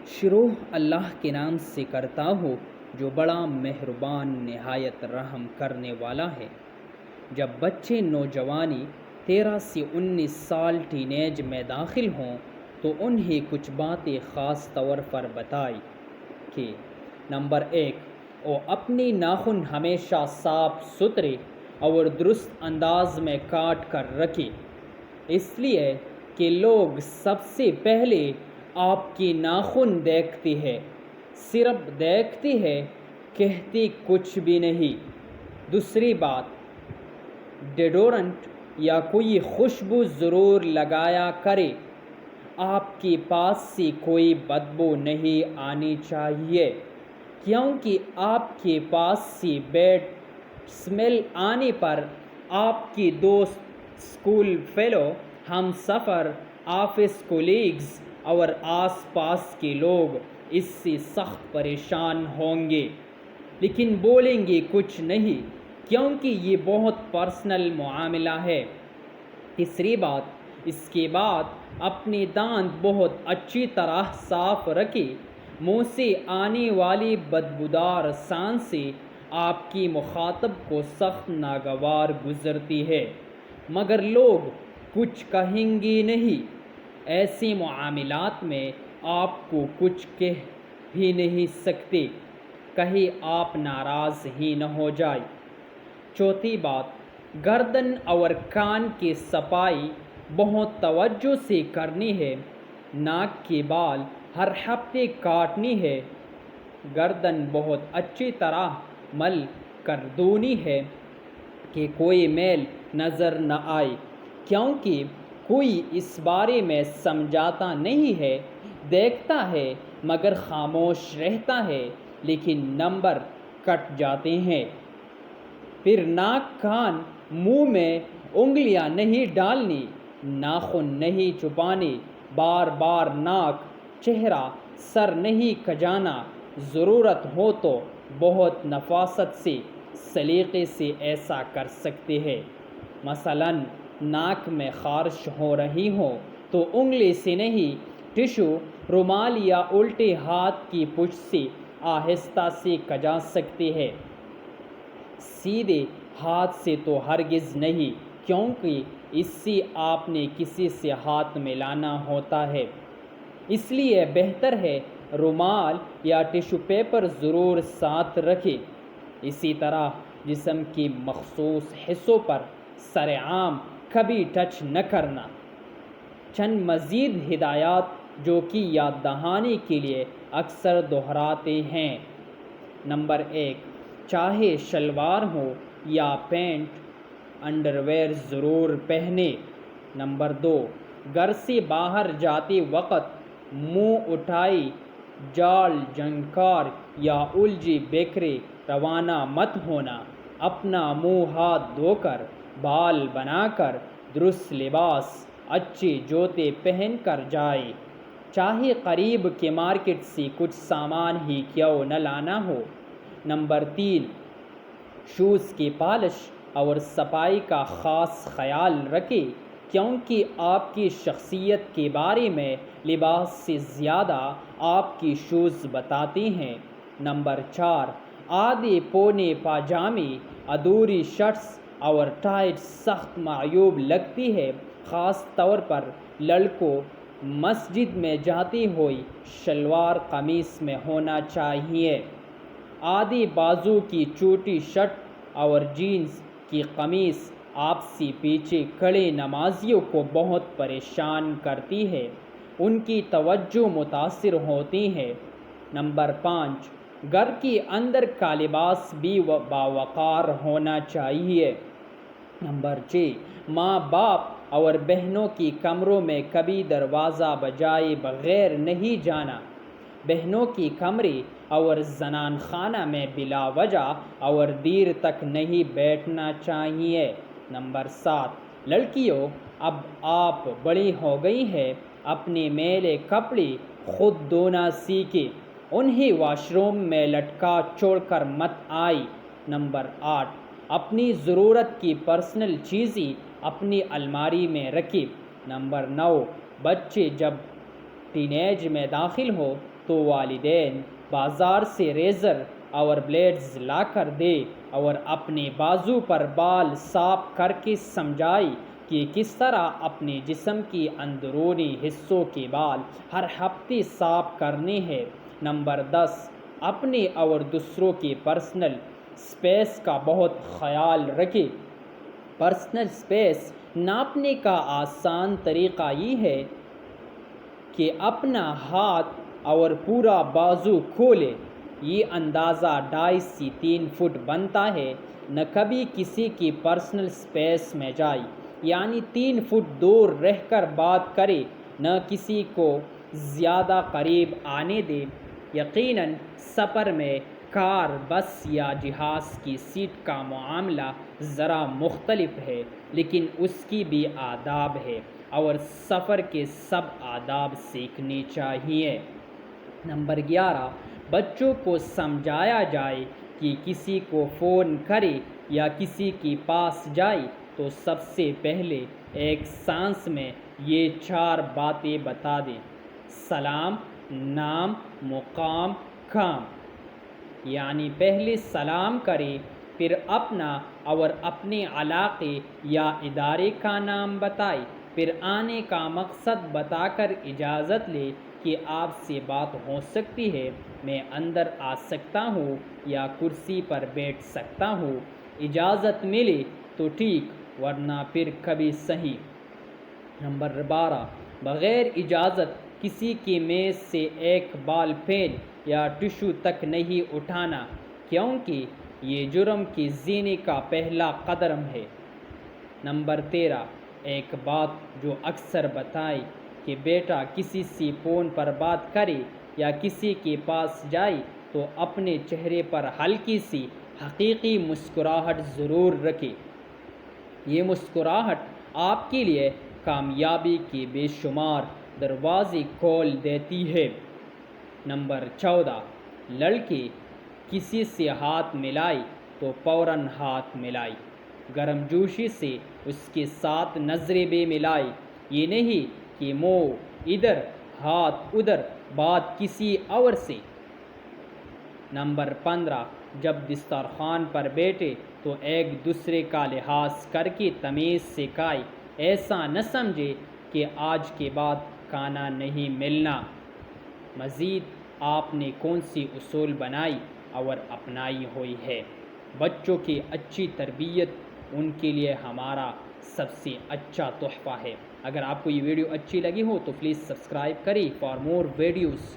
شروع اللہ کے نام سے کرتا ہوں جو بڑا مہربان نہایت رحم کرنے والا ہے۔ جب بچے نوجوانی 13 سے 19 سال ٹین ایج میں داخل ہوں تو انہیں کچھ باتیں خاص طور پر بتائی کہ نمبر 1، وہ اپنی ناخن ہمیشہ صاف ستھرے اور درست انداز میں کاٹ کر رکھے، اس لیے کہ لوگ سب سے پہلے آپ کی ناخن دیکھتے ہیں، صرف دیکھتے ہیں، کہتے کچھ بھی نہیں۔ دوسری بات، ڈیڈورنٹ یا کوئی خوشبو ضرور لگایا کرے، آپ کے پاس سے کوئی بدبو نہیں آنی چاہیے، کیونکہ آپ کے پاس سے بیڈ اسمیل آنے پر آپ کے دوست، اسکول فیلو، ہم سفر، آفس کولیگز اور آس پاس کے لوگ اس سے سخت پریشان ہوں گے، لیکن بولیں گے کچھ نہیں کیونکہ یہ بہت پرسنل معاملہ ہے۔ تیسری بات، اس کے بعد اپنے دانت بہت اچھی طرح صاف رکھیں۔ منہ سے آنے والی بدبودار سانسیں آپ کی مخاطب کو سخت ناگوار گزرتی ہے، مگر لوگ کچھ کہیں گے نہیں۔ ایسے معاملات میں آپ کو کچھ کہہ بھی نہیں سکتے، کہیں آپ ناراض ہی نہ ہو جائیں۔ چوتھی بات، گردن اور کان کی صفائی بہت توجہ سے کرنی ہے۔ ناک کے بال ہر ہفتے کاٹنی ہے۔ گردن بہت اچھی طرح مل کر دھونی ہے کہ کوئی میل نظر نہ آئے، کیونکہ کوئی اس بارے میں سمجھاتا نہیں ہے، دیکھتا ہے مگر خاموش رہتا ہے، لیکن نمبر کٹ جاتے ہیں۔ پھر ناک، کان، منہ میں انگلیاں نہیں ڈالنی، ناخن نہیں چبانے، بار بار ناک، چہرہ، سر نہیں کھجانا، ضرورت ہو تو بہت نفاست سے، سلیقے سے ایسا کر سکتے ہیں۔ مثلاً ناک میں خارش ہو رہی ہو تو انگلی سے نہیں، ٹشو، رومال یا الٹے ہاتھ کی پشت سے آہستہ سے کھجا سکتے ہیں۔ سیدھے ہاتھ سے تو ہرگز نہیں، کیونکہ اس سے آپ نے کسی سے ہاتھ ملانا ہوتا ہے، اس لیے بہتر ہے رومال یا ٹشو پیپر ضرور ساتھ رکھیں۔ اسی طرح جسم کے مخصوص حصوں پر سرعام کبھی ٹچ نہ کرنا۔ چند مزید ہدایات جو کہ یاد دہانی کے لیے اکثر دہراتے ہیں۔ نمبر 1، چاہے شلوار ہو یا پینٹ، انڈرویئر ضرور پہنیں۔ نمبر 2، گھر سے باہر جاتے وقت منہ اٹھائے جال جھنکار یا الجھے بکھرے روانہ مت ہونا۔ اپنا منہ ہاتھ دھو کر، بال بنا کر، درست لباس، اچھے جوتے پہن کر جائے، چاہے قریب کے مارکیٹ سے کچھ سامان ہی کیوں نہ لانا ہو۔ نمبر 3، شوز کی پالش اور صفائی کا خاص خیال رکھیں، کیونکہ آپ کی شخصیت کے بارے میں لباس سے زیادہ آپ کی شوز بتاتی ہیں۔ نمبر 4، آدھے پونے پاجامے، ادھوری شرٹس اور ٹائٹ سخت معیوب لگتی ہے، خاص طور پر لڑکوں۔ مسجد میں جاتے ہوئے شلوار قمیص میں ہونا چاہیے۔ آدھے بازو کی چھوٹی شرٹ اور جینز کی قمیص آپ سے پیچھے کھڑے نمازیوں کو بہت پریشان کرتی ہے، ان کی توجہ متاثر ہوتی ہے۔ نمبر 5، گھر کے اندر کا لباس بھی باوقار ہونا چاہیے۔ نمبر 6، ماں باپ اور بہنوں کے کمروں میں کبھی دروازہ بجائے بغیر نہیں جانا۔ بہنوں کے کمرے اور زنان خانہ میں بلا وجہ اور دیر تک نہیں بیٹھنا چاہیے۔ نمبر 7، لڑکیوں، اب آپ بڑی ہو گئی ہیں، اپنے میلے کپڑے خود دھونا سیکھیں، انہیں واش روم میں لٹکا چھوڑ کر مت آئیں۔ نمبر 8، اپنی ضرورت کی پرسنل چیزیں اپنی الماری میں رکھیں۔ نمبر 9، بچے جب ٹین ایج میں داخل ہو تو والدین بازار سے ریزر اور بلیڈز لا کر دے اور اپنے بازو پر بال صاف کر کے سمجھائی کہ کس طرح اپنے جسم کی اندرونی حصوں کے بال ہر ہفتے صاف کرنے ہیں۔ نمبر 10، اپنے اور دوسروں کے پرسنل سپیس کا بہت خیال رکھے۔ پرسنل سپیس ناپنے کا آسان طریقہ یہ ہے کہ اپنا ہاتھ اور پورا بازو کھولے۔ یہ اندازہ 2.5 سے 3 فٹ بنتا ہے۔ نہ کبھی کسی کی پرسنل سپیس میں جائے، یعنی 3 فٹ دور رہ کر بات کرے، نہ کسی کو زیادہ قریب آنے دے۔ یقیناً سفر میں کار، بس یا جہاز کی سیٹ کا معاملہ ذرا مختلف ہے، لیکن اس کی بھی آداب ہے اور سفر کے سب آداب سیکھنے چاہیے۔ نمبر 11، بچوں کو سمجھایا جائے کہ کسی کو فون کرے یا کسی کے پاس جائے تو سب سے پہلے ایک سانس میں یہ 4 باتیں بتا دیں: سلام، نام، مقام، کام۔ یعنی پہلے سلام کرے، پھر اپنا اور اپنے علاقے یا ادارے کا نام بتائے، پھر آنے کا مقصد بتا کر اجازت لے کہ آپ سے بات ہو سکتی ہے، میں اندر آ سکتا ہوں یا کرسی پر بیٹھ سکتا ہوں۔ اجازت ملے تو ٹھیک، ورنہ پھر کبھی سہی۔ نمبر 12، بغیر اجازت کسی کی میز سے ایک بال پین یا ٹشو تک نہیں اٹھانا، کیونکہ یہ جرم کے زینے کا پہلا قدم ہے۔ نمبر 13، ایک بات جو اکثر بتائے کہ بیٹا کسی سے فون پر بات کرے یا کسی کے پاس جائے تو اپنے چہرے پر ہلکی سی حقیقی مسکراہٹ ضرور رکھے۔ یہ مسکراہٹ آپ کے لیے کامیابی کے بے شمار دروازے کھول دیتی ہے۔ نمبر 14، لڑکے کسی سے ہاتھ ملائے تو فوراً ہاتھ ملائے، گرم جوشی سے اس کے ساتھ نظریں بھی ملائے، یہ نہیں کہ منہ ادھر ہاتھ ادھر بات کسی اور سے۔ نمبر 15، جب دسترخوان پر بیٹھے تو ایک دوسرے کا لحاظ کر کے تمیز سے کھائے، ایسا نہ سمجھے کہ آج کے بعد کھانا نہیں ملنا۔ مزید آپ نے کون سی اصول بنائی اور اپنائی ہوئی ہے؟ بچوں کی اچھی تربیت ان کے لیے ہمارا سب سے اچھا تحفہ ہے۔ اگر آپ کو یہ ویڈیو اچھی لگی ہو تو پلیز سبسکرائب کریں فار مور ویڈیوز۔